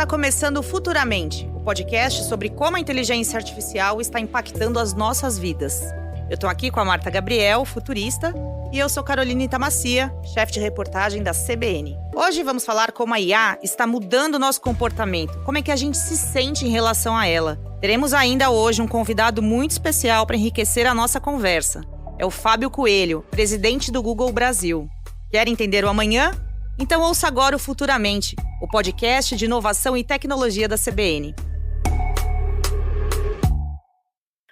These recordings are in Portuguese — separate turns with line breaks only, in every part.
Está começando Futuramente, o podcast sobre como a inteligência artificial está impactando as nossas vidas. Eu estou aqui com a Marta Gabriel, futurista, e eu sou Caroline Itamacia, chefe de reportagem da CBN. Hoje vamos falar como a IA está mudando o nosso comportamento, como é que a gente se sente em relação a ela. Teremos ainda hoje um convidado muito especial para enriquecer a nossa conversa. É o Fábio Coelho, presidente do Google Brasil. Quer entender o amanhã? Então ouça agora o Futuramente, o podcast de inovação e tecnologia da CBN.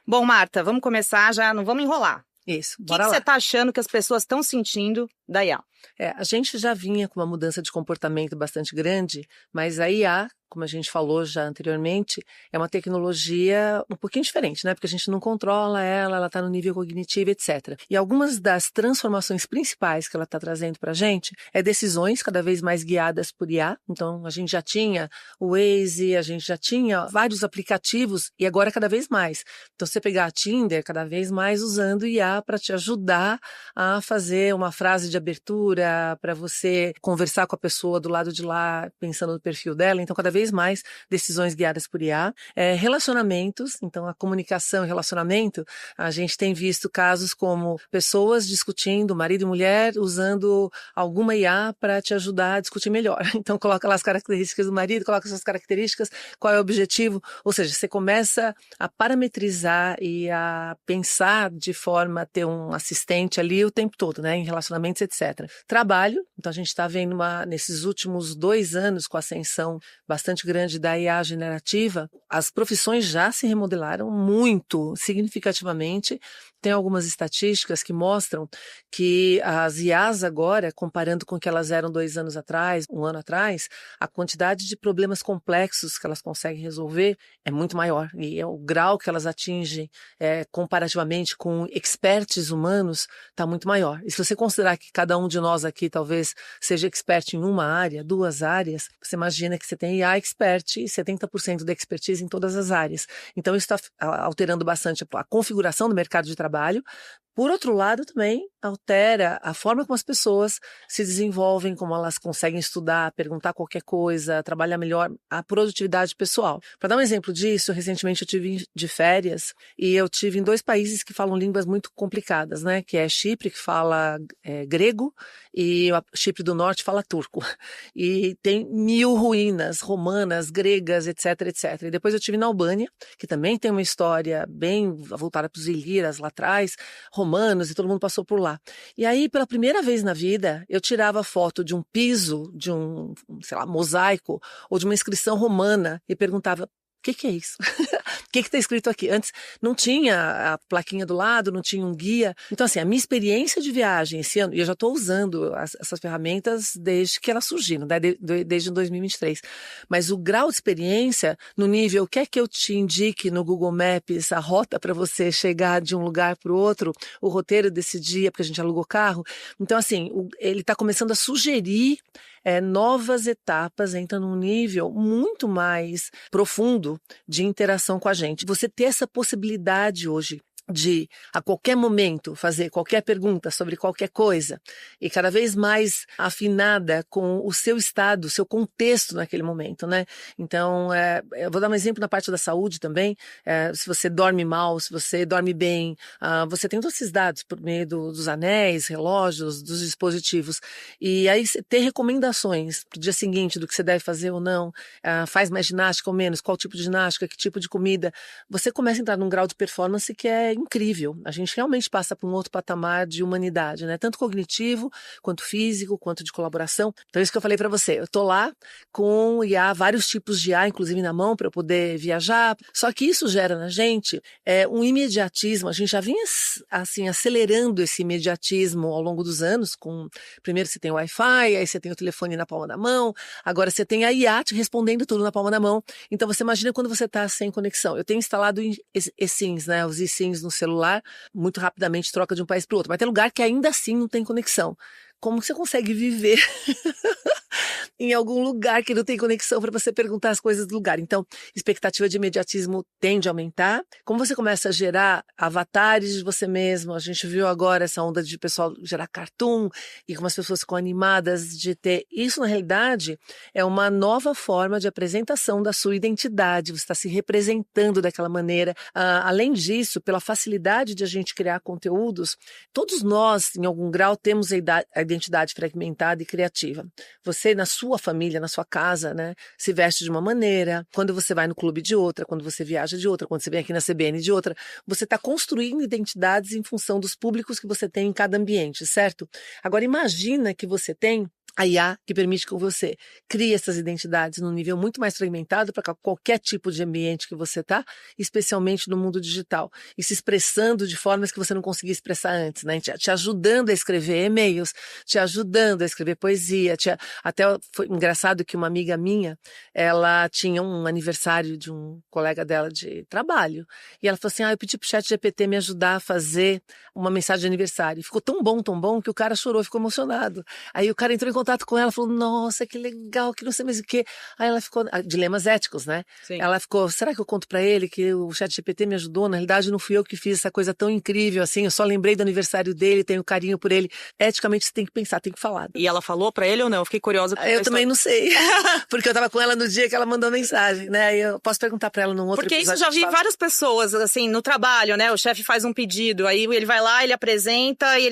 Bom, Marta, vamos começar já, não vamos enrolar.
Isso,
bora lá. O que você está achando que as pessoas estão sentindo da IA?
A gente já vinha com uma mudança de comportamento bastante grande, mas a IA, como a gente falou já anteriormente, é uma tecnologia um pouquinho diferente, né? Porque a gente não controla ela, ela está no nível cognitivo, etc. E algumas das transformações principais que ela está trazendo para a gente é decisões cada vez mais guiadas por IA. Então, a gente já tinha o Waze, a gente já tinha vários aplicativos e agora cada vez mais. Então, você pegar a Tinder, cada vez mais usando IA para te ajudar a fazer uma frase de abertura, para você conversar com a pessoa do lado de lá, pensando no perfil dela. Então, cada vez mais decisões guiadas por IA. Relacionamentos, então a comunicação e relacionamento, a gente tem visto casos como pessoas discutindo, marido e mulher, usando alguma IA para te ajudar a discutir melhor. Então, coloca lá as características do marido, coloca suas características, qual é o objetivo. Ou seja, você começa a parametrizar e a pensar de forma a ter um assistente ali o tempo todo, né, em relacionamentos, etc. Trabalho, então a gente está vendo nesses últimos 2 anos, com a ascensão bastante grande da IA generativa, as profissões já se remodelaram muito, significativamente. Tem algumas estatísticas que mostram que as IAs agora, comparando com o que elas eram 2 anos atrás, 1 ano atrás, a quantidade de problemas complexos que elas conseguem resolver é muito maior. E o grau que elas atingem comparativamente com experts humanos está muito maior. E se você considerar que cada um de nós aqui talvez seja expert em uma área, 2 áreas, você imagina que você tem IA expert e 70% da expertise em todas as áreas. Então isso está alterando bastante a configuração do mercado de trabalho. Por outro lado, também altera a forma como as pessoas se desenvolvem, como elas conseguem estudar, perguntar qualquer coisa, trabalhar melhor a produtividade pessoal. Para dar um exemplo disso, recentemente eu tive de férias e eu tive em 2 países que falam línguas muito complicadas, né? Que é Chipre, que fala grego, e Chipre do Norte fala turco. E tem 1000 ruínas romanas, gregas, etc, etc. E depois eu tive na Albânia, que também tem uma história bem voltada para os ilírias lá atrás, romanos, e todo mundo passou por lá. E aí, pela primeira vez na vida, eu tirava foto de um piso, de um, mosaico, ou de uma inscrição romana, e perguntava: o que é isso? O que está escrito aqui? Antes não tinha a plaquinha do lado, não tinha um guia. Então, assim, a minha experiência de viagem esse ano, e eu já estou usando essas ferramentas desde que elas surgiram, né? Desde 2023. Mas o grau de experiência, no nível, quer que eu te indique no Google Maps a rota para você chegar de um lugar para o outro, o roteiro desse dia, porque a gente alugou carro. Então, assim, ele está começando a sugerir novas etapas, entra num nível muito mais profundo de interação com a gente. Você ter essa possibilidade hoje de, a qualquer momento, fazer qualquer pergunta sobre qualquer coisa e cada vez mais afinada com o seu estado, o seu contexto naquele momento, né? Então, eu vou dar um exemplo na parte da saúde também. Se você dorme mal, se você dorme bem, você tem todos esses dados por meio dos anéis, relógios, dos dispositivos. E aí, ter recomendações para o dia seguinte do que você deve fazer ou não, faz mais ginástica ou menos, qual tipo de ginástica, que tipo de comida, você começa a entrar num grau de performance que é incrível. A gente realmente passa por um outro patamar de humanidade, né? Tanto cognitivo, quanto físico, quanto de colaboração. Então, isso que eu falei para você. Eu tô lá com IA, vários tipos de IA, inclusive na mão, para eu poder viajar. Só que isso gera na gente um imediatismo. A gente já vinha, assim, acelerando esse imediatismo ao longo dos anos. Primeiro você tem o Wi-Fi, aí você tem o telefone na palma da mão, agora você tem a IA te respondendo tudo na palma da mão. Então, você imagina quando você está sem conexão. Eu tenho instalado eSIMs, né? Os eSIMs no celular, muito rapidamente troca de um país para o outro. Mas tem lugar que ainda assim não tem conexão. como você consegue viver em algum lugar que não tem conexão para você perguntar as coisas do lugar. Então, expectativa de imediatismo tende a aumentar. Como você começa a gerar avatares de você mesmo, a gente viu agora essa onda de pessoal gerar cartoon e como as pessoas ficam animadas de ter. Isso, na realidade, é uma nova forma de apresentação da sua identidade. Você está se representando daquela maneira. Além disso, pela facilidade de a gente criar conteúdos, todos nós, em algum grau, temos a identidade fragmentada e criativa. Você, na sua família, na sua casa, né, se veste de uma maneira, quando você vai no clube de outra, quando você viaja de outra, quando você vem aqui na CBN de outra, você está construindo identidades em função dos públicos que você tem em cada ambiente, certo? Agora imagina que você tem a IA que permite que você crie essas identidades num nível muito mais fragmentado para qualquer tipo de ambiente que você está, especialmente no mundo digital, e se expressando de formas que você não conseguia expressar antes, né? Te ajudando a escrever e-mails, te ajudando a escrever poesia. Até foi engraçado que uma amiga minha, ela tinha um aniversário de um colega dela de trabalho, e ela falou assim, eu pedi pro ChatGPT me ajudar a fazer uma mensagem de aniversário. E ficou tão bom, que o cara chorou, ficou emocionado. Aí o cara entrou em contato com ela, falou, nossa, que legal, que não sei mais o quê. Aí ela ficou, dilemas éticos, né?
Sim.
Ela ficou, será que eu conto pra ele que o ChatGPT me ajudou? Na realidade, não fui eu que fiz essa coisa tão incrível assim, eu só lembrei do aniversário dele, tenho carinho por ele. Eticamente, você tem que pensar, tem que falar.
E ela falou pra ele ou não? Eu fiquei curiosa.
Eu também não sei, porque eu tava com ela no dia que ela mandou a mensagem, né? Aí eu posso perguntar pra ela num outro
porque
episódio.
Porque isso já vi várias pessoas, assim, no trabalho, né? O chefe faz um pedido, aí ele vai lá, ele apresenta, e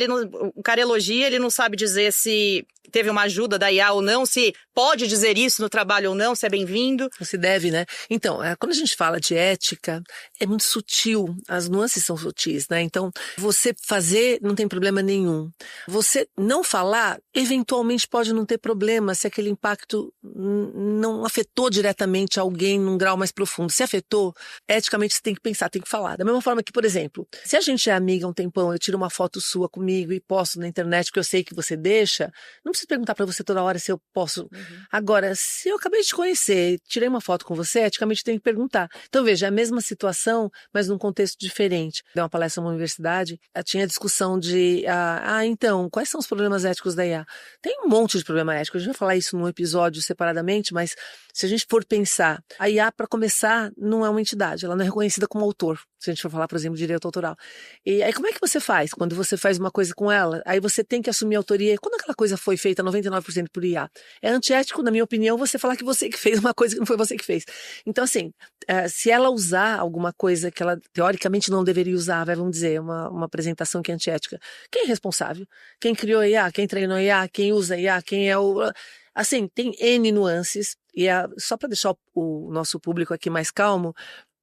o cara elogia, ele não sabe dizer se teve uma ajuda da IA ou não, se pode dizer isso no trabalho ou não, se é bem-vindo.
Se deve, né? Então, quando a gente fala de ética, é muito sutil, as nuances são sutis, né? Então, você fazer não tem problema nenhum. Você não falar, eventualmente pode não ter problema se aquele impacto não afetou diretamente alguém num grau mais profundo. Se afetou, eticamente você tem que pensar, tem que falar. Da mesma forma que, por exemplo, se a gente é amiga há um tempão, eu tiro uma foto sua comigo e posto na internet porque eu sei que você deixa, não preciso perguntar pra você toda hora se eu posso. Agora, se eu acabei de te conhecer, tirei uma foto com você, eticamente tem que perguntar. Então, veja, é a mesma situação, mas num contexto diferente. Dei uma palestra numa universidade, tinha discussão de, então, quais são os problemas éticos da IA? Tem um monte de problema ético, a gente vai falar isso num episódio separadamente, mas se a gente for pensar, a IA, para começar, não é uma entidade, ela não é reconhecida como autor, se a gente for falar, por exemplo, de direito autoral. E aí, como é que você faz quando você faz uma coisa com ela? Aí você tem que assumir a autoria. Quando aquela coisa foi feita 99% por IA, é antiético, na minha opinião, você falar que você que fez uma coisa que não foi você que fez. Então, assim, se ela usar alguma coisa que ela teoricamente não deveria usar, vamos dizer, uma apresentação que é antiética, quem é responsável? Quem criou a IA? Quem treinou a IA? Quem usa a IA? Quem é o... Assim, tem N nuances, e só para deixar o nosso público aqui mais calmo,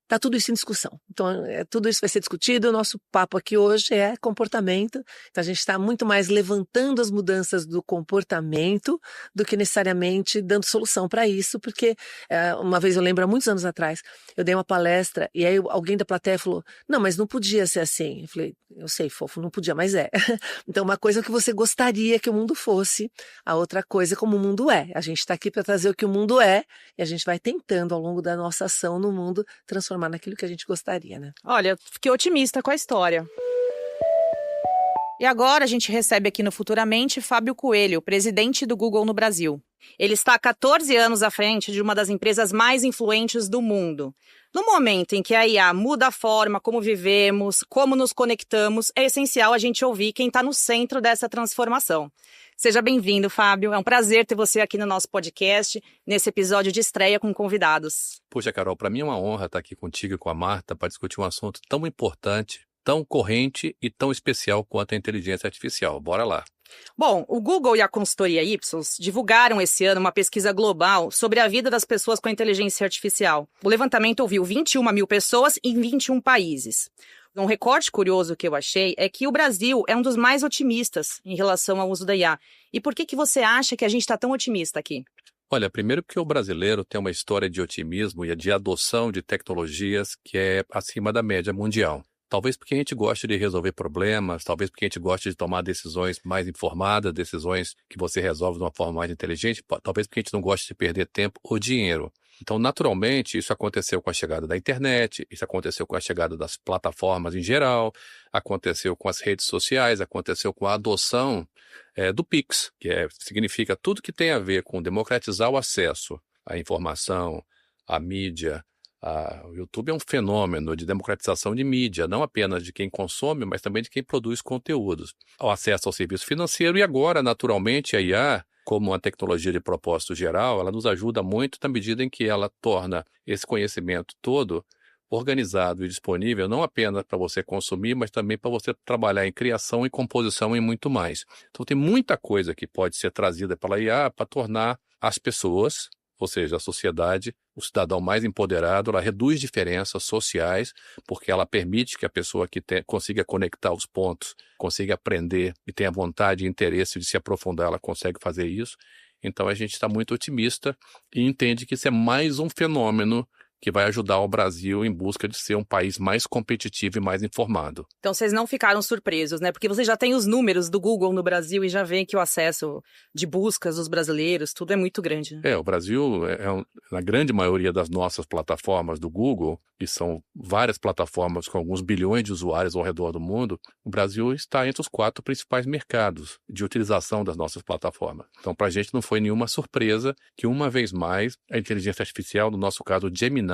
tá tudo isso em discussão. Então, tudo isso vai ser discutido. O nosso papo aqui hoje é comportamento. Então, a gente está muito mais levantando as mudanças do comportamento do que necessariamente dando solução para isso, porque uma vez eu lembro, há muitos anos atrás, eu dei uma palestra e aí alguém da plateia falou, não, mas não podia ser assim. Eu falei, eu sei, fofo, não podia, mas é. Então, uma coisa que você gostaria que o mundo fosse, a outra coisa é como o mundo é. A gente está aqui para trazer o que o mundo é e a gente vai tentando, ao longo da nossa ação no mundo, transformar naquilo que a gente gostaria, né?
Olha, fiquei otimista com a história. E agora a gente recebe aqui no Futuramente Fábio Coelho, presidente do Google no Brasil. Ele está há 14 anos à frente de uma das empresas mais influentes do mundo. No momento em que a IA muda a forma como vivemos, como nos conectamos, é essencial a gente ouvir quem está no centro dessa transformação. Seja bem-vindo, Fábio. É um prazer ter você aqui no nosso podcast, nesse episódio de estreia com convidados.
Poxa, Carol, para mim é uma honra estar aqui contigo e com a Marta para discutir um assunto tão importante, tão corrente e tão especial quanto a inteligência artificial. Bora lá.
Bom, o Google e a consultoria Ipsos divulgaram esse ano uma pesquisa global sobre a vida das pessoas com inteligência artificial. O levantamento ouviu 21 mil pessoas em 21 países. Um recorte curioso que eu achei é que o Brasil é um dos mais otimistas em relação ao uso da IA. E por que você acha que a gente está tão otimista aqui?
Olha, primeiro porque o brasileiro tem uma história de otimismo e de adoção de tecnologias que é acima da média mundial. Talvez porque a gente goste de resolver problemas, talvez porque a gente goste de tomar decisões mais informadas, decisões que você resolve de uma forma mais inteligente, talvez porque a gente não goste de perder tempo ou dinheiro. Então, naturalmente, isso aconteceu com a chegada da internet, isso aconteceu com a chegada das plataformas em geral, aconteceu com as redes sociais, aconteceu com a adoção do Pix, significa tudo que tem a ver com democratizar o acesso à informação, à mídia. O YouTube é um fenômeno de democratização de mídia, não apenas de quem consome, mas também de quem produz conteúdos. O acesso ao serviço financeiro e agora, naturalmente, a IA, como uma tecnologia de propósito geral, ela nos ajuda muito na medida em que ela torna esse conhecimento todo organizado e disponível, não apenas para você consumir, mas também para você trabalhar em criação e composição e muito mais. Então tem muita coisa que pode ser trazida pela IA para tornar as pessoas, ou seja, a sociedade, o cidadão mais empoderado. Ela reduz diferenças sociais, porque ela permite que a pessoa que consiga conectar os pontos, consiga aprender e tenha vontade e interesse de se aprofundar, ela consegue fazer isso. Então a gente está muito otimista e entende que isso é mais um fenômeno que vai ajudar o Brasil em busca de ser um país mais competitivo e mais informado.
Então vocês não ficaram surpresos, né? Porque vocês já têm os números do Google no Brasil e já veem que o acesso de buscas dos brasileiros, tudo é muito grande, né?
O Brasil, na grande maioria das nossas plataformas do Google, que são várias plataformas com alguns bilhões de usuários ao redor do mundo, o Brasil está entre os 4 principais mercados de utilização das nossas plataformas. Então, para a gente não foi nenhuma surpresa que, uma vez mais, a inteligência artificial, no nosso caso, o Gemini,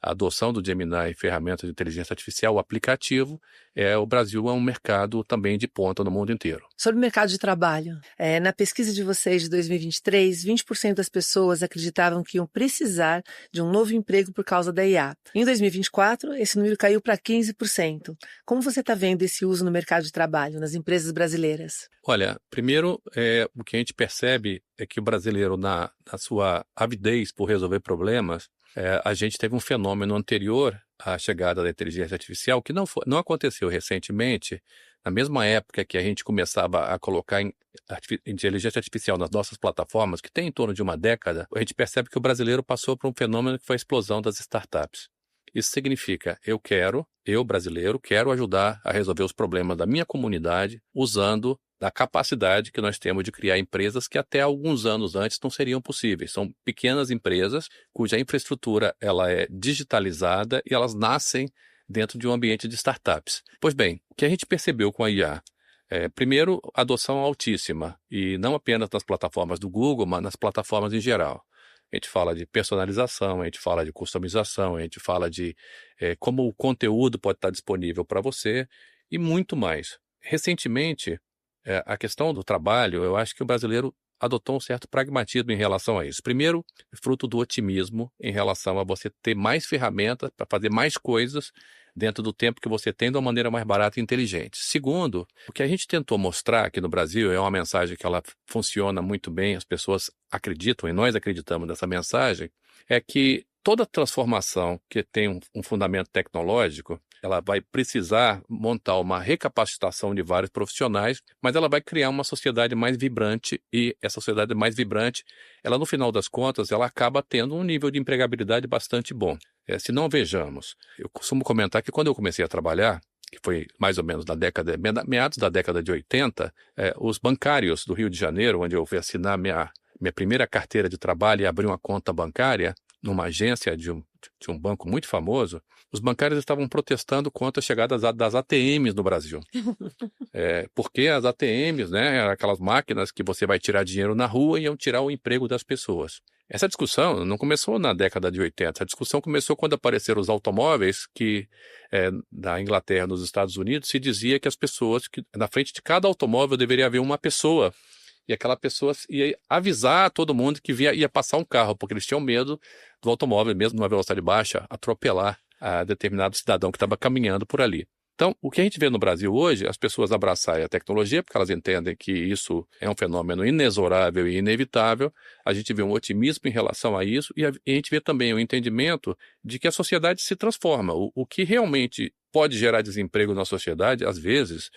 a adoção do Gemini, ferramenta de inteligência artificial, o aplicativo, o Brasil é um mercado também de ponta no mundo inteiro.
Sobre o mercado de trabalho, na pesquisa de vocês de 2023, 20% das pessoas acreditavam que iam precisar de um novo emprego por causa da IA. Em 2024, esse número caiu para 15%. Como você está vendo esse uso no mercado de trabalho, nas empresas brasileiras?
Olha, primeiro, o que a gente percebe é que o brasileiro, na sua avidez por resolver problemas, a gente teve um fenômeno anterior à chegada da inteligência artificial que não aconteceu recentemente, na mesma época que a gente começava a colocar inteligência artificial nas nossas plataformas, que tem em torno de uma década, a gente percebe que o brasileiro passou por um fenômeno que foi a explosão das startups. Isso significa, eu brasileiro, quero ajudar a resolver os problemas da minha comunidade usando da capacidade que nós temos de criar empresas que até alguns anos antes não seriam possíveis. São pequenas empresas cuja infraestrutura ela é digitalizada e elas nascem dentro de um ambiente de startups. Pois bem, o que a gente percebeu com a IA? Primeiro, adoção altíssima, e não apenas nas plataformas do Google, mas nas plataformas em geral. A gente fala de personalização, a gente fala de customização, a gente fala de como o conteúdo pode estar disponível para você e muito mais. Recentemente, a questão do trabalho, eu acho que o brasileiro adotou um certo pragmatismo em relação a isso. Primeiro, fruto do otimismo em relação a você ter mais ferramentas para fazer mais coisas dentro do tempo que você tem de uma maneira mais barata e inteligente. Segundo, o que a gente tentou mostrar aqui no Brasil é uma mensagem que ela funciona muito bem, as pessoas acreditam e nós acreditamos nessa mensagem, é que toda transformação que tem um fundamento tecnológico, ela vai precisar montar uma recapacitação de vários profissionais, mas ela vai criar uma sociedade mais vibrante e essa sociedade mais vibrante, ela no final das contas, ela acaba tendo um nível de empregabilidade bastante bom. Se não vejamos, eu costumo comentar que quando eu comecei a trabalhar, que foi mais ou menos meados da década de 80, os bancários do Rio de Janeiro, onde eu fui assinar minha primeira carteira de trabalho e abrir uma conta bancária, numa agência de um banco muito famoso, os bancários estavam protestando contra a chegada das ATMs no Brasil. Porque as ATMs, né, eram aquelas máquinas que você vai tirar dinheiro na rua e iam tirar o emprego das pessoas. Essa discussão não começou na década de 80, a discussão começou quando apareceram os automóveis que, na Inglaterra, nos Estados Unidos, se dizia que as pessoas, que na frente de cada automóvel deveria haver uma pessoa. E aquela pessoa ia avisar a todo mundo que ia passar um carro, porque eles tinham medo do automóvel, mesmo numa velocidade baixa, atropelar a determinado cidadão que estava caminhando por ali. Então, o que a gente vê no Brasil hoje, as pessoas abraçarem a tecnologia, porque elas entendem que isso é um fenômeno inexorável e inevitável, a gente vê um otimismo em relação a isso, e a gente vê também o entendimento de que a sociedade se transforma. O que realmente pode gerar desemprego na sociedade, às vezes,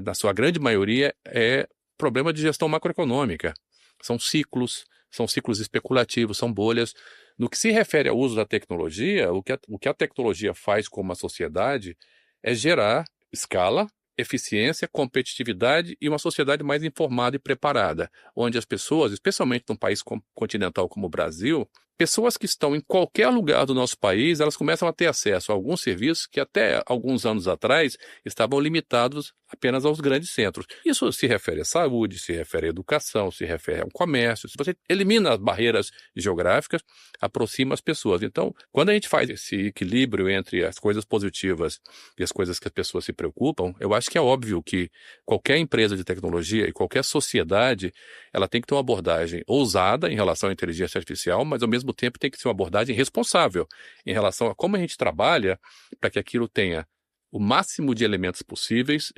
na sua grande maioria, é problema de gestão macroeconômica. São ciclos especulativos, são bolhas. No que se refere ao uso da tecnologia, o que a tecnologia faz com uma sociedade é gerar escala, eficiência, competitividade e uma sociedade mais informada e preparada, onde as pessoas, especialmente num país continental como o Brasil, pessoas que estão em qualquer lugar do nosso país, elas começam a ter acesso a alguns serviços que até alguns anos atrás estavam limitados apenas aos grandes centros. Isso se refere à saúde, se refere à educação, se refere ao comércio. Se você elimina as barreiras geográficas, aproxima as pessoas. Então, quando a gente faz esse equilíbrio entre as coisas positivas e as coisas que as pessoas se preocupam, eu acho que é óbvio que qualquer empresa de tecnologia e qualquer sociedade, ela tem que ter uma abordagem ousada em relação à inteligência artificial, mas ao mesmo tempo tem que ser uma abordagem responsável em relação a como a gente trabalha para que aquilo tenha o máximo de elementos possíveis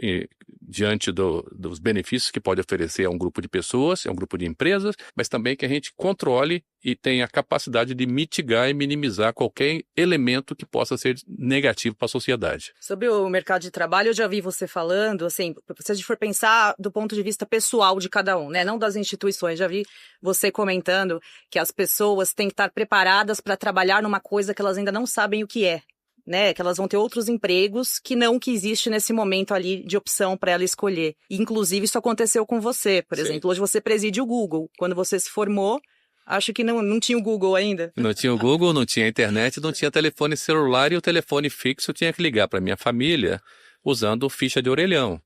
diante dos benefícios que pode oferecer a um grupo de pessoas, a um grupo de empresas, mas também que a gente controle e tenha a capacidade de mitigar e minimizar qualquer elemento que possa ser negativo para a sociedade.
Sobre o mercado de trabalho, eu já vi você falando, assim, se a gente for pensar do ponto de vista pessoal de cada um, né, não das instituições, já vi você comentando que as pessoas têm que estar preparadas para trabalhar numa coisa que elas ainda não sabem o que é. Né, que elas vão ter outros empregos que existe nesse momento ali de opção para ela escolher. E, inclusive, isso aconteceu com você, por exemplo. Hoje você preside o Google. Quando você se formou, acho que não tinha o Google ainda.
Não tinha o Google, não tinha internet, não tinha telefone celular e o telefone fixo tinha que ligar para minha família usando ficha de orelhão.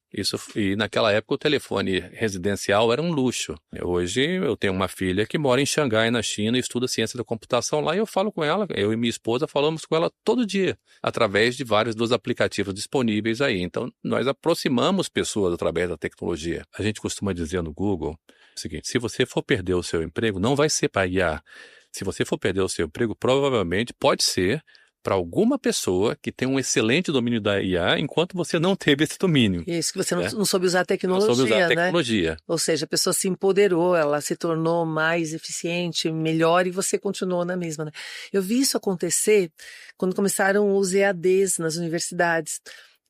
E naquela época o telefone residencial era um luxo. Hoje eu tenho uma filha que mora em Xangai, na China, e estuda ciência da computação lá, e eu falo com ela, eu e minha esposa falamos com ela todo dia, através de vários dos aplicativos disponíveis aí. Então, nós aproximamos pessoas através da tecnologia. A gente costuma dizer no Google o seguinte: se você for perder o seu emprego, não vai ser para IA. Se você for perder o seu emprego, provavelmente pode ser para alguma pessoa que tem um excelente domínio da IA, enquanto você não teve esse domínio.
Isso, que você não soube usar a tecnologia,
não soube usar a
né?
tecnologia.
Ou seja, a pessoa se empoderou, ela se tornou mais eficiente, melhor, e você continuou na mesma, né? Eu vi isso acontecer quando começaram os EADs nas universidades.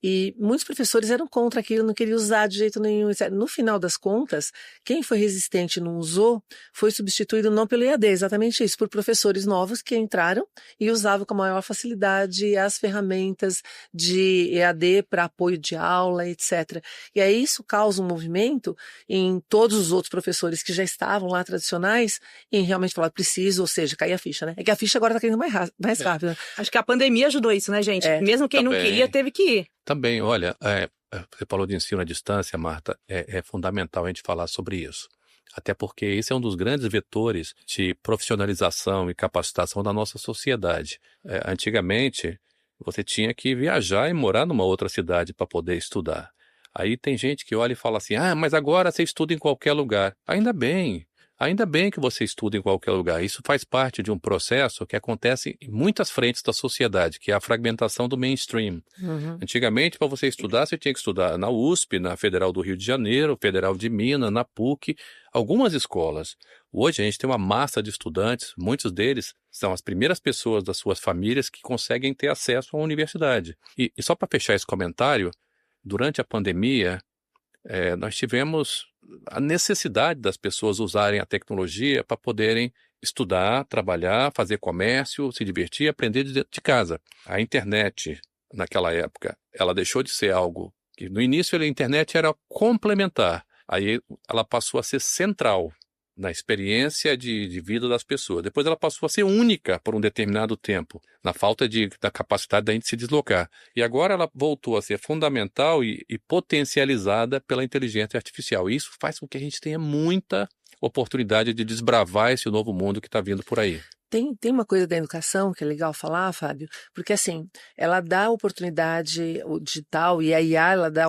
E muitos professores eram contra aquilo, não queriam usar de jeito nenhum. No final das contas, quem foi resistente e não usou, foi substituído não pelo EAD, exatamente isso, por professores novos que entraram e usavam com a maior facilidade as ferramentas de EAD para apoio de aula, etc. E aí isso causa um movimento em todos os outros professores que já estavam lá tradicionais em realmente falar, preciso, ou seja, cair a ficha, né? É que a ficha agora está caindo mais rápido.
Acho que a pandemia ajudou isso, né, gente? Mesmo quem não queria, teve que ir.
Também, olha, você falou de ensino à distância, Marta, é fundamental a gente falar sobre isso. Até porque esse é um dos grandes vetores de profissionalização e capacitação da nossa sociedade. Antigamente, você tinha que viajar e morar numa outra cidade para poder estudar. Aí tem gente que olha e fala assim, mas agora você estuda em qualquer lugar. Ainda bem que você estuda em qualquer lugar. Isso faz parte de um processo que acontece em muitas frentes da sociedade, que é a fragmentação do mainstream.
Uhum.
Antigamente, para você estudar, você tinha que estudar na USP, na Federal do Rio de Janeiro, Federal de Minas, na PUC, algumas escolas. Hoje a gente tem uma massa de estudantes, muitos deles são as primeiras pessoas das suas famílias que conseguem ter acesso à universidade. E só para fechar esse comentário, durante a pandemia, nós tivemos a necessidade das pessoas usarem a tecnologia para poderem estudar, trabalhar, fazer comércio, se divertir, aprender de dentro de casa. A internet, naquela época, ela deixou de ser algo que, no início, a internet era complementar. Aí ela passou a ser central na experiência de vida das pessoas. Depois ela passou a ser única por um determinado tempo, na falta da capacidade da gente se deslocar. E agora ela voltou a ser fundamental e potencializada pela inteligência artificial. E isso faz com que a gente tenha muita oportunidade de desbravar esse novo mundo que está vindo por aí.
Tem uma coisa da educação que é legal falar, Fábio, porque assim, ela dá oportunidade, o digital e a IA, ela dá,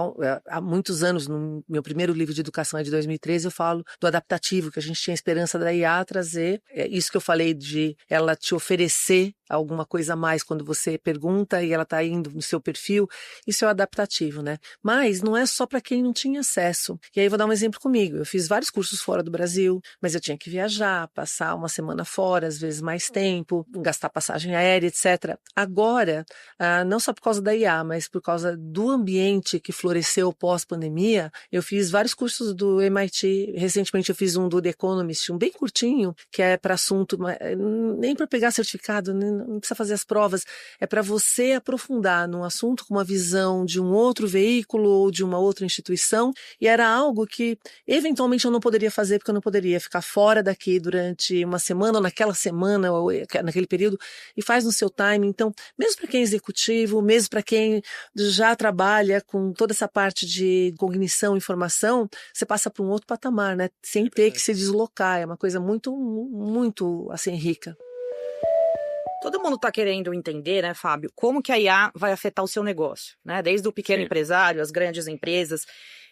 há muitos anos, no meu primeiro livro de educação é de 2013, eu falo do adaptativo, que a gente tinha esperança da IA trazer, isso que eu falei de ela te oferecer alguma coisa a mais quando você pergunta e ela está indo no seu perfil, isso é o adaptativo, né? Mas não é só para quem não tinha acesso. E aí vou dar um exemplo comigo, eu fiz vários cursos fora do Brasil, mas eu tinha que viajar, passar uma semana fora, às vezes mais tempo, gastar passagem aérea, etc. Agora, não só por causa da IA, mas por causa do ambiente que floresceu pós-pandemia, eu fiz vários cursos do MIT, recentemente eu fiz um do The Economist, um bem curtinho, que é para assunto, nem para pegar certificado, não precisa fazer as provas, é para você aprofundar num assunto com uma visão de um outro veículo ou de uma outra instituição, e era algo que eventualmente eu não poderia fazer porque eu não poderia ficar fora daqui durante uma semana, ou naquela semana, ou naquele período, e faz no seu time. Então, mesmo para quem é executivo, mesmo para quem já trabalha com toda essa parte de cognição, informação, você passa para um outro patamar, né? Sem ter que se deslocar. É uma coisa muito, muito, assim, rica.
Todo mundo está querendo entender, né, Fábio, como que a IA vai afetar o seu negócio, né? Desde o pequeno empresário, as grandes empresas.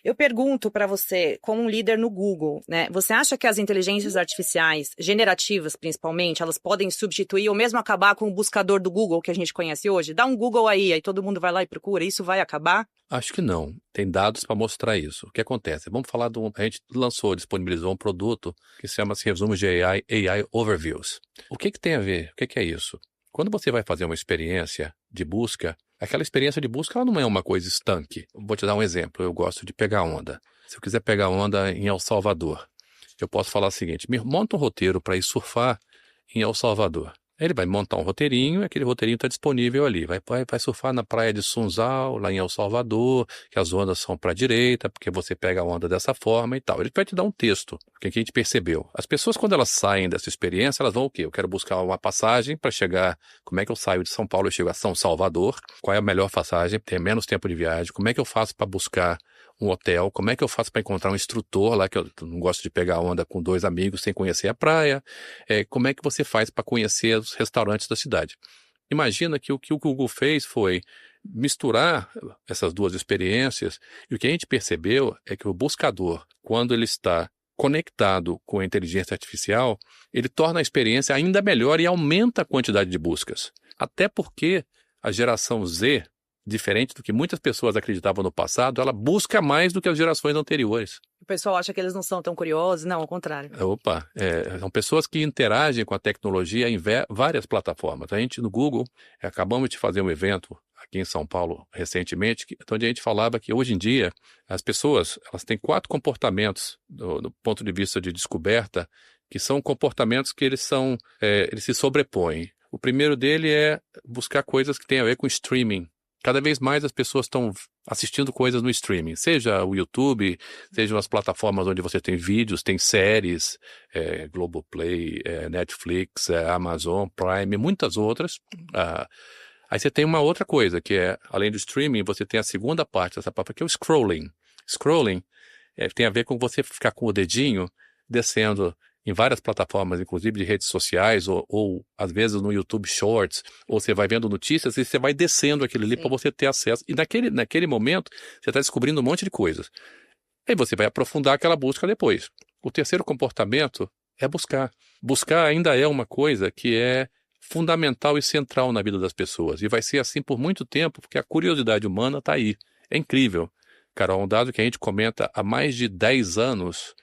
Eu pergunto para você, como um líder no Google, né? Você acha que as inteligências artificiais, generativas principalmente, elas podem substituir ou mesmo acabar com o buscador do Google que a gente conhece hoje? Dá um Google aí todo mundo vai lá e procura. Isso vai acabar?
Acho que não. Tem dados para mostrar isso. O que acontece? Vamos falar a gente disponibilizou um produto que se chama Resumos de AI Overviews. O que tem a ver? O que é isso? Quando você vai fazer uma experiência de busca, aquela experiência de busca ela não é uma coisa estanque. Vou te dar um exemplo. Eu gosto de pegar onda. Se eu quiser pegar onda em El Salvador, eu posso falar o seguinte: me monta um roteiro para ir surfar em El Salvador. Ele vai montar um roteirinho e aquele roteirinho está disponível ali. Vai surfar na praia de Sunzal, lá em El Salvador, que as ondas são para a direita, porque você pega a onda dessa forma e tal. Ele vai te dar um texto, que a gente percebeu. As pessoas, quando elas saem dessa experiência, elas vão o quê? Eu quero buscar uma passagem para chegar... Como é que eu saio de São Paulo e chego a São Salvador? Qual é a melhor passagem? Tem menos tempo de viagem? Como é que eu faço para buscar um hotel? Como é que eu faço para encontrar um instrutor lá, que eu não gosto de pegar onda com 2 amigos sem conhecer a praia? Como é que você faz para conhecer os restaurantes da cidade? Imagina que o Google fez foi misturar essas 2 experiências, e o que a gente percebeu é que o buscador, quando ele está conectado com a inteligência artificial, ele torna a experiência ainda melhor e aumenta a quantidade de buscas. Até porque a geração Z, diferente do que muitas pessoas acreditavam no passado, ela busca mais do que as gerações anteriores.
O pessoal acha que eles não são tão curiosos. Não, ao contrário.
Opa, são pessoas que interagem com a tecnologia em várias plataformas. A gente no Google, acabamos de fazer um evento aqui em São Paulo recentemente, onde a gente falava que hoje em dia as pessoas elas têm 4 comportamentos do ponto de vista de descoberta, que são comportamentos que eles se sobrepõem. O primeiro dele é buscar coisas que têm a ver com streaming. Cada vez mais as pessoas estão assistindo coisas no streaming, seja o YouTube, sejam as plataformas onde você tem vídeos, tem séries, Globoplay, Netflix, Amazon Prime, muitas outras. Aí você tem uma outra coisa, que é, além do streaming, você tem a segunda parte dessa parte, que é o scrolling. Scrolling tem a ver com você ficar com o dedinho descendo em várias plataformas, inclusive de redes sociais, ou às vezes no YouTube Shorts, ou você vai vendo notícias e você vai descendo aquilo ali para você ter acesso. E naquele momento, você está descobrindo um monte de coisas. Aí você vai aprofundar aquela busca depois. O terceiro comportamento é buscar. Buscar ainda é uma coisa que é fundamental e central na vida das pessoas. E vai ser assim por muito tempo, porque a curiosidade humana está aí. É incrível. Carol, um dado que a gente comenta há mais de 10 anos,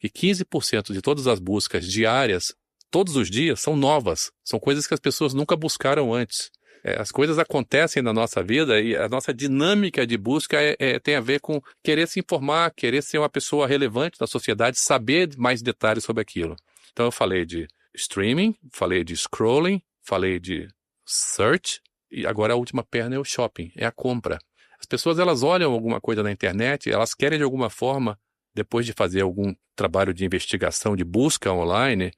que 15% de todas as buscas diárias, todos os dias, são novas. São coisas que as pessoas nunca buscaram antes. As coisas acontecem na nossa vida e a nossa dinâmica de busca tem a ver com querer se informar, querer ser uma pessoa relevante na sociedade, saber mais detalhes sobre aquilo. Então eu falei de streaming, falei de scrolling, falei de search, e agora a última perna é o shopping, é a compra. As pessoas elas olham alguma coisa na internet, elas querem de alguma forma, depois de fazer algum trabalho de investigação, de busca online,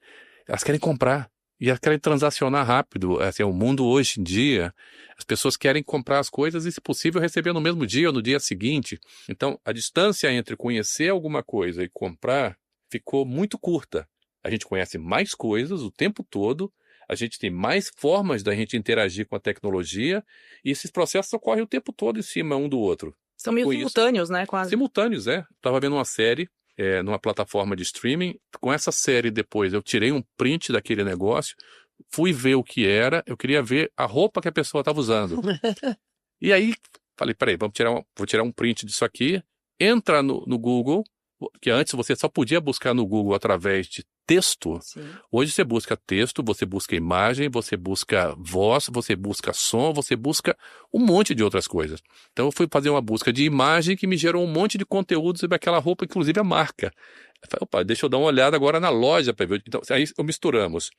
elas querem comprar. E elas querem transacionar rápido. Assim, o mundo hoje em dia, as pessoas querem comprar as coisas e, se possível, receber no mesmo dia ou no dia seguinte. Então, a distância entre conhecer alguma coisa e comprar ficou muito curta. A gente conhece mais coisas o tempo todo, a gente tem mais formas da gente interagir com a tecnologia e esses processos ocorrem o tempo todo em cima um do outro.
São meio simultâneos, né? Quase.
Simultâneos, Estava vendo uma série numa plataforma de streaming. Com essa série depois, eu tirei um print daquele negócio, fui ver o que era, eu queria ver a roupa que a pessoa estava usando. E aí, falei, peraí, vou tirar um print disso aqui, entra no Google, que antes você só podia buscar no Google através de texto. Sim. Hoje você busca texto, você busca imagem, você busca voz, você busca som, você busca um monte de outras coisas. Então eu fui fazer uma busca de imagem que me gerou um monte de conteúdo sobre aquela roupa, inclusive a marca. Eu falei, opa, deixa eu dar uma olhada agora na loja para ver. Então aí misturamos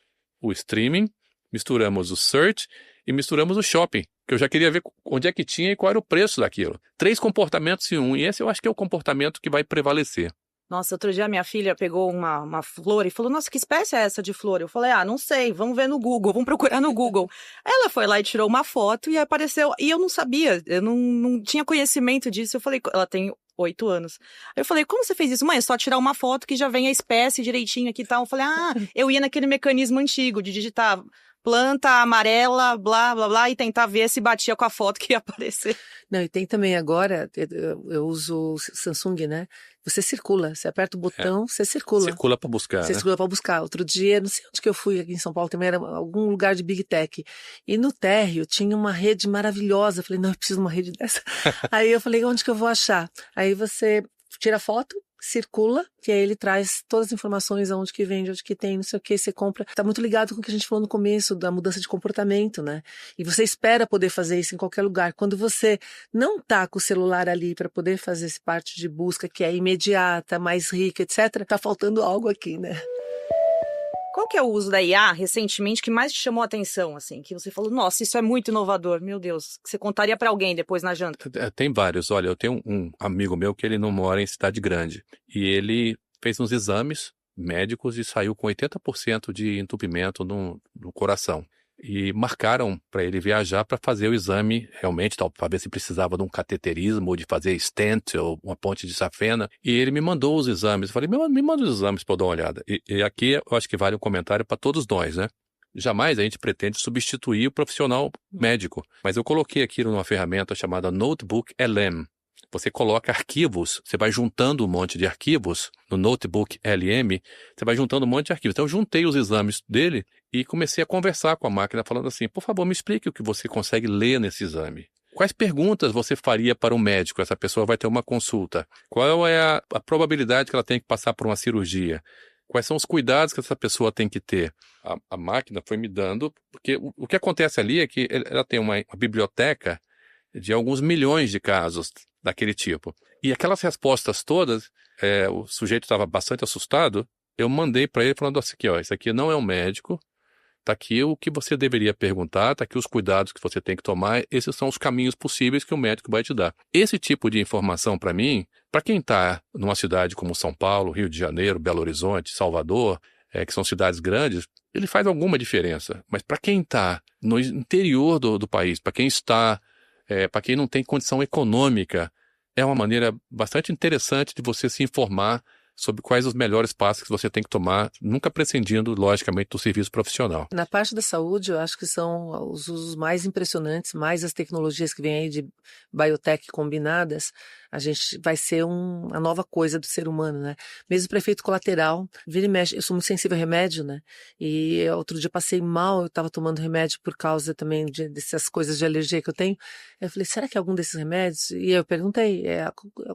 o streaming, misturamos o search e misturamos o shopping, que eu já queria ver onde é que tinha e qual era o preço daquilo. 3 comportamentos em um, e esse eu acho que é o comportamento que vai prevalecer.
Nossa, outro dia minha filha pegou uma flor e falou, nossa, que espécie é essa de flor? Eu falei, não sei, vamos ver no Google, vamos procurar no Google. Ela foi lá e tirou uma foto e apareceu, e eu não sabia, eu não tinha conhecimento disso. Eu falei, ela tem 8 anos. Aí eu falei, como você fez isso? Mãe, é só tirar uma foto que já vem a espécie direitinho aqui e tal. Eu falei, eu ia naquele mecanismo antigo de digitar planta amarela, blá, blá, blá, e tentar ver se batia com a foto que ia aparecer.
Não, e tem também agora, eu uso o Samsung, né? Você circula, você aperta o botão, você circula.
Circula para buscar,
Você
né?
circula para buscar. Outro dia, não sei onde que eu fui aqui em São Paulo, também era algum lugar de Big Tech. E no térreo tinha uma rede maravilhosa. Eu falei, não, eu preciso de uma rede dessa. Aí eu falei, onde que eu vou achar? Aí você tira a foto, circula, que aí ele traz todas as informações, aonde que vende, onde que tem, não sei o que, você compra. Tá muito ligado com o que a gente falou no começo, da mudança de comportamento, né? E você espera poder fazer isso em qualquer lugar. Quando você não tá com o celular ali para poder fazer essa parte de busca que é imediata, mais rica, etc., tá faltando algo aqui, né?
Qual que é o uso da IA, recentemente, que mais te chamou a atenção, assim? Que você falou, nossa, isso é muito inovador, meu Deus. Que você contaria para alguém depois na janta?
Tem vários. Olha, eu tenho um amigo meu que ele não mora em cidade grande. E ele fez uns exames médicos e saiu com 80% de entupimento no coração. E marcaram para ele viajar para fazer o exame realmente, para ver se precisava de um cateterismo, ou de fazer stent, ou uma ponte de safena. E ele me mandou os exames. Eu falei, me manda os exames para eu dar uma olhada. E aqui eu acho que vale um comentário para todos nós, né? Jamais a gente pretende substituir o profissional médico. Mas eu coloquei aqui numa ferramenta chamada Notebook LM. Você coloca arquivos, você vai juntando um monte de arquivos no Notebook LM, você vai juntando um monte de arquivos. Então eu juntei os exames dele e comecei a conversar com a máquina falando assim, por favor, me explique o que você consegue ler nesse exame. Quais perguntas você faria para um médico? Essa pessoa vai ter uma consulta. Qual é a probabilidade que ela tem que passar por uma cirurgia? Quais são os cuidados que essa pessoa tem que ter? A máquina foi me dando, porque o que acontece ali é que ela tem uma biblioteca de alguns milhões de casos daquele tipo. E aquelas respostas todas, o sujeito estava bastante assustado, eu mandei para ele falando assim, isso aqui não é um médico, tá aqui o que você deveria perguntar, tá aqui os cuidados que você tem que tomar, esses são os caminhos possíveis que o médico vai te dar. Esse tipo de informação para mim, para quem está numa cidade como São Paulo, Rio de Janeiro, Belo Horizonte, Salvador, que são cidades grandes, ele faz alguma diferença. Mas para quem está no interior do país, para quem está para quem não tem condição econômica, é uma maneira bastante interessante de você se informar sobre quais os melhores passos que você tem que tomar, nunca prescindindo, logicamente, do serviço profissional.
Na parte da saúde, eu acho que são os usos mais impressionantes, mais as tecnologias que vêm aí de biotech combinadas, a gente vai ser a nova coisa do ser humano, né? Mesmo para efeito colateral, vira e mexe, eu sou muito sensível a remédio, né? E outro dia passei mal, eu estava tomando remédio por causa também dessas coisas de alergia que eu tenho. Eu falei, será que é algum desses remédios? E eu perguntei,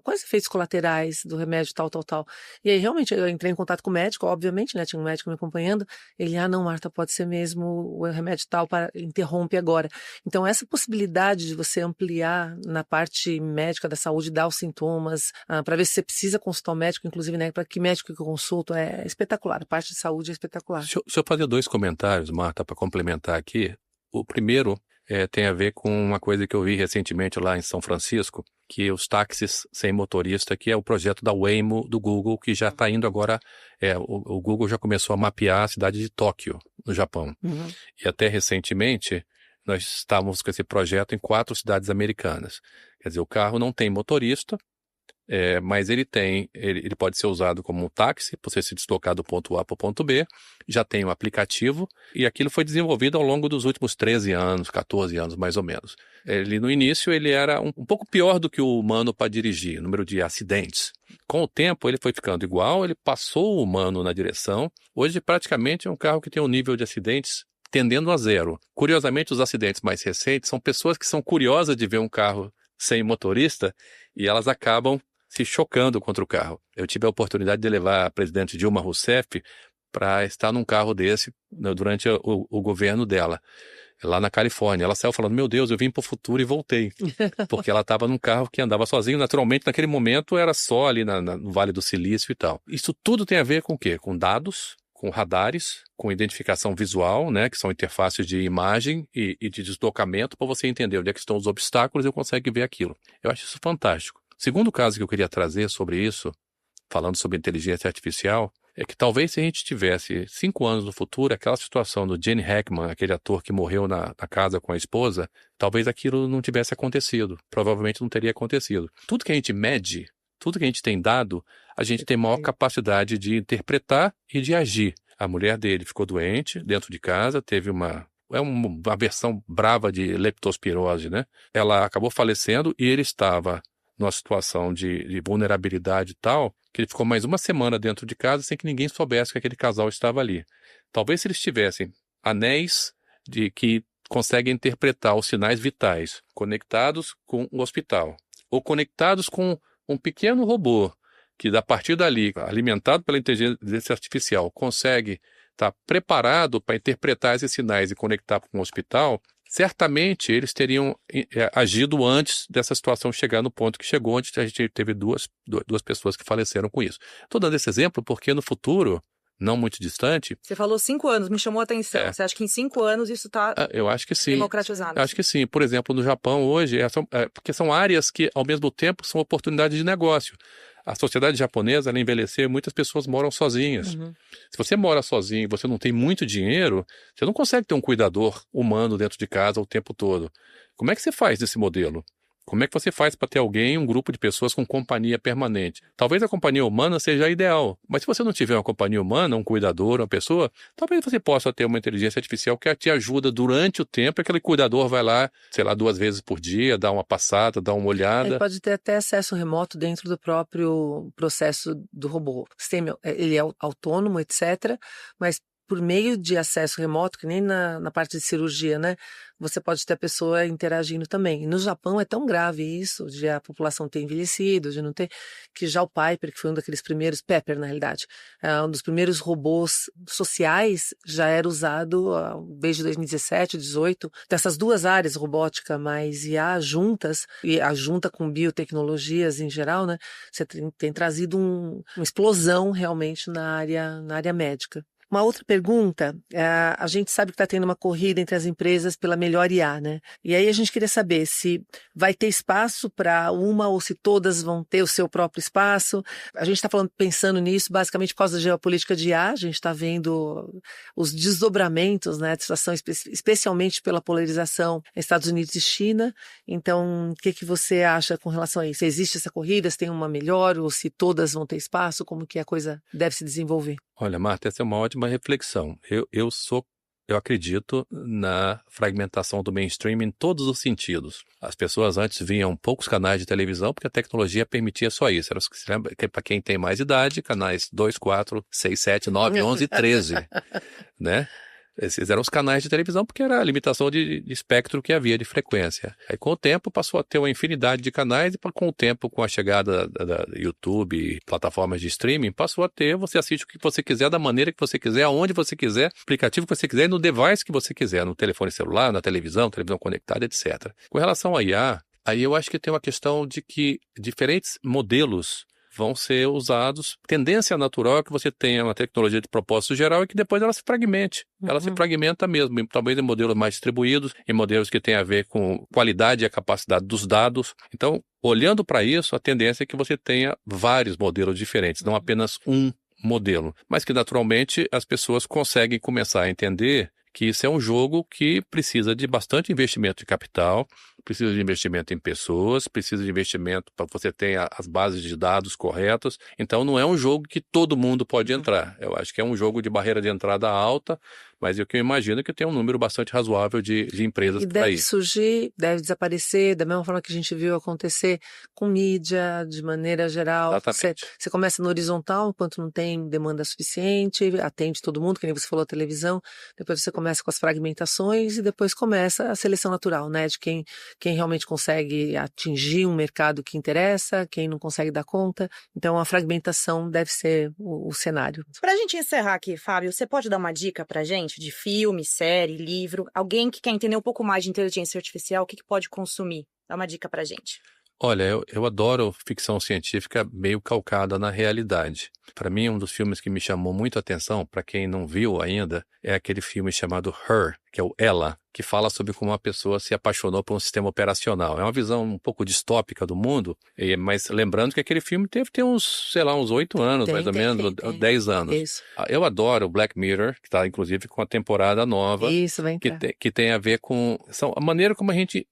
quais efeitos colaterais do remédio tal, tal, tal? E aí, realmente, eu entrei em contato com o médico, obviamente, né? Tinha um médico me acompanhando. Ele, não, Marta, pode ser mesmo o remédio tal, interrompe agora. Então, essa possibilidade de você ampliar na parte médica da saúde, dar os sintomas, para ver se você precisa consultar o médico, inclusive, né? Para que médico que eu consulto, é espetacular. A parte de saúde é espetacular.
Deixa eu fazer 2 comentários, Marta, para complementar aqui. O primeiro tem a ver com uma coisa que eu vi recentemente lá em São Francisco, que os táxis sem motorista, que é o projeto da Waymo do Google, que já está indo agora, o Google já começou a mapear a cidade de Tóquio, no Japão. Uhum. E até recentemente, nós estávamos com esse projeto em 4 cidades americanas. Quer dizer, o carro não tem motorista, mas ele pode ser usado como um táxi, para você se deslocar do ponto A para o ponto B, já tem um aplicativo, e aquilo foi desenvolvido ao longo dos últimos 13 anos, 14 anos mais ou menos. No início ele era um pouco pior do que o humano para dirigir, número de acidentes. Com o tempo ele foi ficando igual, ele passou o humano na direção, hoje praticamente é um carro que tem um nível de acidentes tendendo a 0. Curiosamente, os acidentes mais recentes são pessoas que são curiosas de ver um carro sem motorista e elas acabam se chocando contra o carro. Eu tive a oportunidade de levar a presidente Dilma Rousseff para estar num carro desse durante o governo dela, lá na Califórnia. Ela saiu falando, meu Deus, eu vim para o futuro e voltei. Porque ela estava num carro que andava sozinho. Naturalmente, naquele momento, era só ali no Vale do Silício e tal. Isso tudo tem a ver com o quê? Com dados, com radares, com identificação visual, né, que são interfaces de imagem e de deslocamento para você entender onde é que estão os obstáculos e consegue ver aquilo. Eu acho isso fantástico. Segundo caso que eu queria trazer sobre isso, falando sobre inteligência artificial, é que talvez se a gente tivesse 5 anos no futuro, aquela situação do Gene Hackman, aquele ator que morreu na casa com a esposa, talvez aquilo não tivesse acontecido. Provavelmente não teria acontecido. Tudo que a gente mede, tudo que a gente tem dado, a gente tem maior capacidade de interpretar e de agir. A mulher dele ficou doente dentro de casa, teve uma versão brava de leptospirose, né? Ela acabou falecendo e ele estava numa situação de vulnerabilidade e tal, que ele ficou mais uma semana dentro de casa sem que ninguém soubesse que aquele casal estava ali. Talvez se eles tivessem anéis que conseguem interpretar os sinais vitais conectados com o hospital, ou conectados com um pequeno robô que, a partir dali, alimentado pela inteligência artificial, consegue estar preparado para interpretar esses sinais e conectar com o hospital, certamente eles teriam agido antes dessa situação chegar no ponto que chegou, onde a gente teve duas pessoas que faleceram com isso. Estou dando esse exemplo porque no futuro, não muito distante...
Você falou 5 anos, me chamou a atenção. Você acha que em 5 anos isso está
eu acho que sim.
democratizado?
Eu acho que sim. Por exemplo, no Japão hoje, porque são áreas que, ao mesmo tempo, são oportunidades de negócio. A sociedade japonesa, ela envelheceu e muitas pessoas moram sozinhas.
Uhum.
Se você mora sozinho e você não tem muito dinheiro, você não consegue ter um cuidador humano dentro de casa o tempo todo. Como é que você faz desse modelo? Como é que você faz para ter alguém, um grupo de pessoas com companhia permanente? Talvez a companhia humana seja a ideal, mas se você não tiver uma companhia humana, um cuidador, uma pessoa, talvez você possa ter uma inteligência artificial que te ajuda durante o tempo, aquele cuidador vai lá, sei lá, 2 vezes por dia, dá uma passada, dá uma olhada.
Ele pode ter até acesso remoto dentro do próprio processo do robô. O sistema, ele é autônomo, etc., mas por meio de acesso remoto, que nem na parte de cirurgia, né? Você pode ter a pessoa interagindo também. E no Japão é tão grave isso, de a população ter envelhecido, de não ter... Que já o Piper, que foi um daqueles primeiros... Pepper, na realidade. Um dos primeiros robôs sociais, já era usado desde 2017, 2018. Dessas 2 áreas, robótica mais IA, juntas, e a junta com biotecnologias em geral, né? Você tem trazido uma explosão realmente na área médica. Uma outra pergunta, a gente sabe que está tendo uma corrida entre as empresas pela melhor IA, né? E aí a gente queria saber se vai ter espaço para uma ou se todas vão ter o seu próprio espaço. A gente está pensando nisso basicamente por causa da geopolítica de IA, a gente está vendo os desdobramentos, né, de situação, especialmente pela polarização Estados Unidos e China. Então, o que você acha com relação a isso? Existe essa corrida, se tem uma melhor ou se todas vão ter espaço? Como que a coisa deve se desenvolver?
Olha, Marta, essa é uma ótima reflexão. Eu acredito na fragmentação do mainstream em todos os sentidos. As pessoas antes viam poucos canais de televisão porque a tecnologia permitia só isso. Para quem tem mais idade, canais 2, 4, 6, 7, 9, 11 e 13, né? Esses eram os canais de televisão porque era a limitação de espectro que havia de frequência. Aí com o tempo passou a ter uma infinidade de canais e com o tempo, com a chegada da YouTube e plataformas de streaming, passou a ter, você assiste o que você quiser, da maneira que você quiser, aonde você quiser, aplicativo que você quiser, no device que você quiser, no telefone celular, na televisão conectada, etc. Com relação à IA, aí eu acho que tem uma questão de que diferentes modelos vão ser usados. Tendência natural é que você tenha uma tecnologia de propósito geral e que depois ela se fragmente. Ela se fragmenta mesmo, talvez em modelos mais distribuídos, em modelos que têm a ver com qualidade e a capacidade dos dados. Então, olhando para isso, a tendência é que você tenha vários modelos diferentes, não apenas um modelo. Mas que, naturalmente, as pessoas conseguem começar a entender que isso é um jogo que precisa de bastante investimento de capital, precisa de investimento em pessoas, precisa de investimento para você ter as bases de dados corretas. Então, não é um jogo que todo mundo pode entrar. Eu acho que é um jogo de barreira de entrada alta, mas o que eu imagino é que tem um número bastante razoável de empresas por aí.
E deve surgir, deve desaparecer, da mesma forma que a gente viu acontecer com mídia, de maneira geral.
Exatamente.
Você começa no horizontal, enquanto não tem demanda suficiente, atende todo mundo, que nem você falou, a televisão, depois você começa com as fragmentações e depois começa a seleção natural, né, de quem realmente consegue atingir um mercado que interessa, quem não consegue dar conta. Então, a fragmentação deve ser o cenário.
Pra gente encerrar aqui, Fábio, você pode dar uma dica pra gente de filme, série, livro? Alguém que quer entender um pouco mais de inteligência artificial, o que pode consumir? Dá uma dica pra gente.
Olha, eu adoro ficção científica meio calcada na realidade. Para mim, um dos filmes que me chamou muito a atenção, para quem não viu ainda, é aquele filme chamado Her, que é o Ela, que fala sobre como uma pessoa se apaixonou por um sistema operacional. É uma visão um pouco distópica do mundo, mas lembrando que aquele filme tem uns 8 anos, mais ou menos, 10 anos.
Isso.
Eu adoro o Black Mirror, que está inclusive com a temporada nova,
Isso, vai entrar.
que tem a ver com a maneira como a gente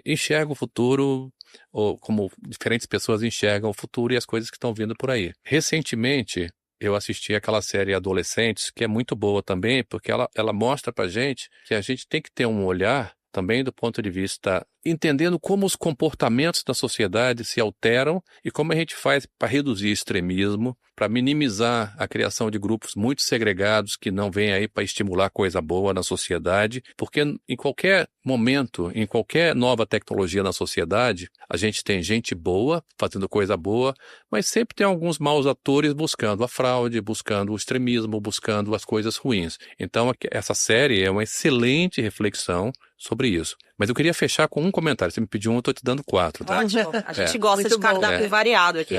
enxerga o futuro, ou como diferentes pessoas enxergam o futuro e as coisas que estão vindo por aí. Recentemente, eu assisti aquela série Adolescentes, que é muito boa também, porque ela mostra pra gente que a gente tem que ter um olhar também do ponto de vista entendendo como os comportamentos da sociedade se alteram e como a gente faz para reduzir extremismo, para minimizar a criação de grupos muito segregados que não vêm aí para estimular coisa boa na sociedade, porque em qualquer momento, em qualquer nova tecnologia na sociedade, a gente tem gente boa fazendo coisa boa, mas sempre tem alguns maus atores buscando a fraude, buscando o extremismo, buscando as coisas ruins. Então, essa série é uma excelente reflexão sobre isso. Mas eu queria fechar com um comentário. Você me pediu eu estou te dando 4, tá?
Ótimo. A gente gosta
Muito
de cardápio variado aqui.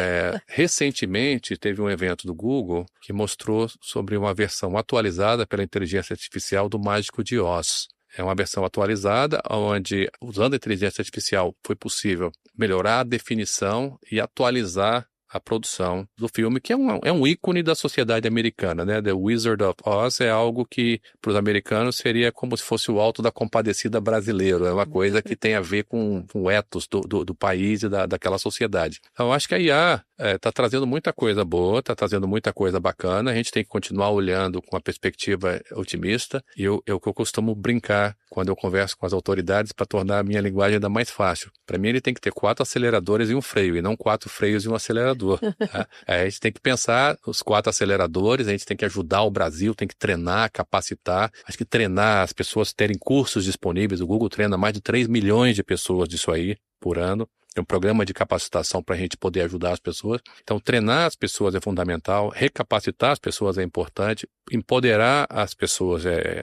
Recentemente, teve um evento do Google que mostrou sobre uma versão atualizada pela inteligência artificial do Mágico de Oz. É uma versão atualizada, onde, usando a inteligência artificial, foi possível melhorar a definição e atualizar a produção do filme, que é um ícone da sociedade americana, né? The Wizard of Oz é algo que, para os americanos, seria como se fosse o Alto da Compadecida brasileiro. É uma coisa que tem a ver com o ethos do país e daquela sociedade. Então, eu acho que a IA está trazendo muita coisa boa, está trazendo muita coisa bacana. A gente tem que continuar olhando com uma perspectiva otimista. E eu costumo brincar quando eu converso com as autoridades para tornar a minha linguagem ainda mais fácil. Para mim, ele tem que ter 4 aceleradores e um freio, e não 4 freios e um acelerador. Tá? A gente tem que pensar os 4 aceleradores, a gente tem que ajudar o Brasil, tem que treinar, capacitar. Acho que treinar, as pessoas terem cursos disponíveis. O Google treina mais de 3 milhões de pessoas disso aí por ano. Tem um programa de capacitação para a gente poder ajudar as pessoas. Então, treinar as pessoas é fundamental, recapacitar as pessoas é importante, empoderar as pessoas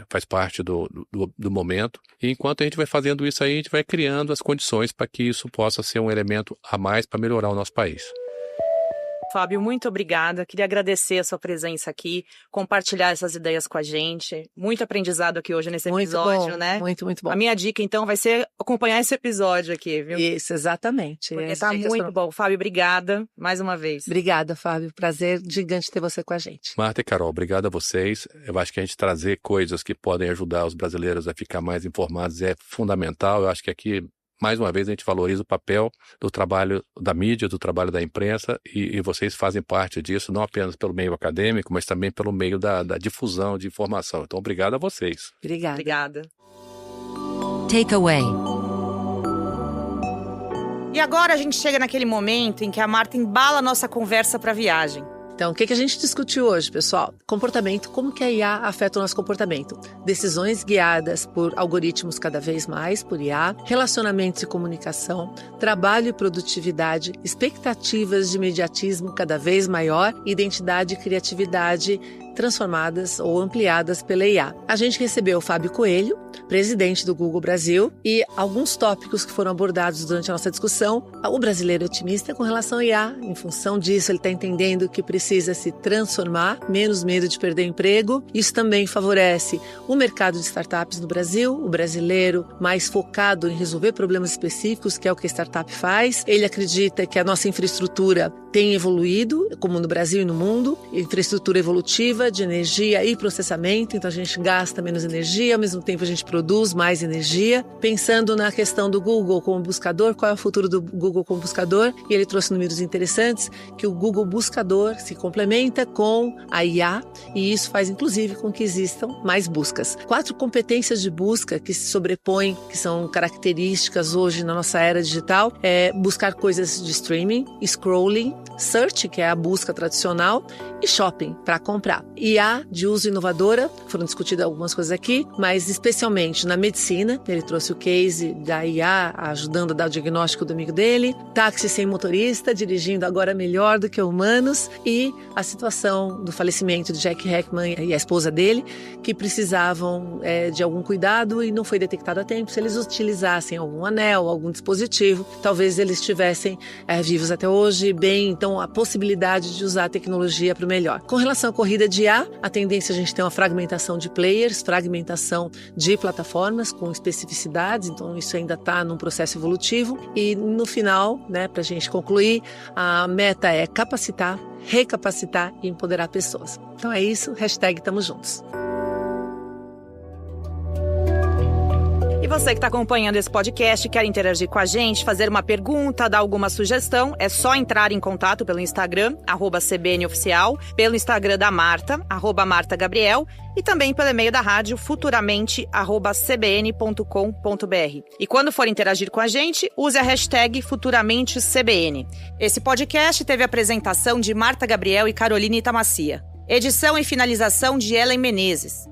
faz parte do momento. E enquanto a gente vai fazendo isso aí, a gente vai criando as condições para que isso possa ser um elemento a mais para melhorar o nosso país.
Fábio, muito obrigada. Queria agradecer a sua presença aqui, compartilhar essas ideias com a gente. Muito aprendizado aqui hoje nesse episódio,
muito bom,
né?
Muito, muito bom.
A minha dica, então, vai ser acompanhar esse episódio aqui, viu?
Isso, exatamente.
Porque tá muito bom. Fábio, obrigada mais uma vez.
Obrigada, Fábio. Prazer gigante ter você com a gente.
Marta e Carol, obrigado a vocês. Eu acho que a gente trazer coisas que podem ajudar os brasileiros a ficar mais informados é fundamental. Eu acho que aqui, mais uma vez, a gente valoriza o papel do trabalho da mídia, do trabalho da imprensa, e vocês fazem parte disso, não apenas pelo meio acadêmico, mas também pelo meio da difusão de informação. Então, obrigado a vocês.
Obrigada.
Takeaway.
E agora a gente chega naquele momento em que a Marta embala a nossa conversa para a viagem.
Então, o que a gente discutiu hoje, pessoal? Comportamento, como que a IA afeta o nosso comportamento? Decisões guiadas por algoritmos cada vez mais, por IA, relacionamentos e comunicação, trabalho e produtividade, expectativas de imediatismo cada vez maior, identidade e criatividade transformadas ou ampliadas pela IA. A gente recebeu o Fábio Coelho, presidente do Google Brasil, e alguns tópicos que foram abordados durante a nossa discussão. O brasileiro é otimista com relação à IA. Em função disso, ele está entendendo que precisa se transformar, menos medo de perder emprego. Isso também favorece o mercado de startups no Brasil, o brasileiro mais focado em resolver problemas específicos, que é o que a startup faz. Ele acredita que a nossa infraestrutura tem evoluído, como no Brasil e no mundo, infraestrutura evolutiva de energia e processamento, então a gente gasta menos energia, ao mesmo tempo a gente produz mais energia. Pensando na questão do Google como buscador, qual é o futuro do Google como buscador? E ele trouxe números interessantes, que o Google Buscador se complementa com a IA, e isso faz inclusive com que existam mais buscas. 4 competências de busca que se sobrepõem, que são características hoje na nossa era digital, é buscar coisas de streaming, scrolling, search, que é a busca tradicional, e shopping, para comprar. IA de uso inovadora, foram discutidas algumas coisas aqui, mas especialmente na medicina, ele trouxe o case da IA ajudando a dar o diagnóstico do amigo dele, táxi sem motorista, dirigindo agora melhor do que humanos, e a situação do falecimento de Jack Heckman e a esposa dele, que precisavam de algum cuidado e não foi detectado a tempo. Se eles utilizassem algum anel, algum dispositivo, talvez eles estivessem vivos até hoje, bem, então a possibilidade de usar a tecnologia para o melhor. Com relação à corrida de IA, a tendência é a gente ter uma fragmentação de players, fragmentação de plataformas com especificidades, então isso ainda está num processo evolutivo. E no final, para a gente concluir, a meta é capacitar, recapacitar e empoderar pessoas. Então é isso, #Tamo Juntos.
E você que está acompanhando esse podcast, quer interagir com a gente, fazer uma pergunta, dar alguma sugestão, é só entrar em contato pelo Instagram, @CBNOficial, pelo Instagram da Marta, @MartaGabriel, e também pelo e-mail da rádio, futuramente@cbn.com.br. E quando for interagir com a gente, use a #FuturamenteCBN. Esse podcast teve a apresentação de Marta Gabriel e Caroline Itamassia. Edição e finalização de Ellen Menezes.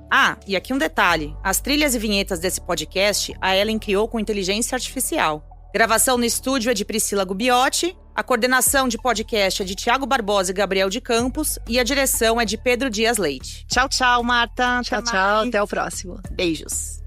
E aqui um detalhe. As trilhas e vinhetas desse podcast, a Ellen criou com inteligência artificial. Gravação no estúdio é de Priscila Gubiotti, a coordenação de podcast é de Tiago Barbosa e Gabriel de Campos, e a direção é de Pedro Dias Leite. Tchau, tchau, Marta.
Tchau, até o próximo.
Beijos.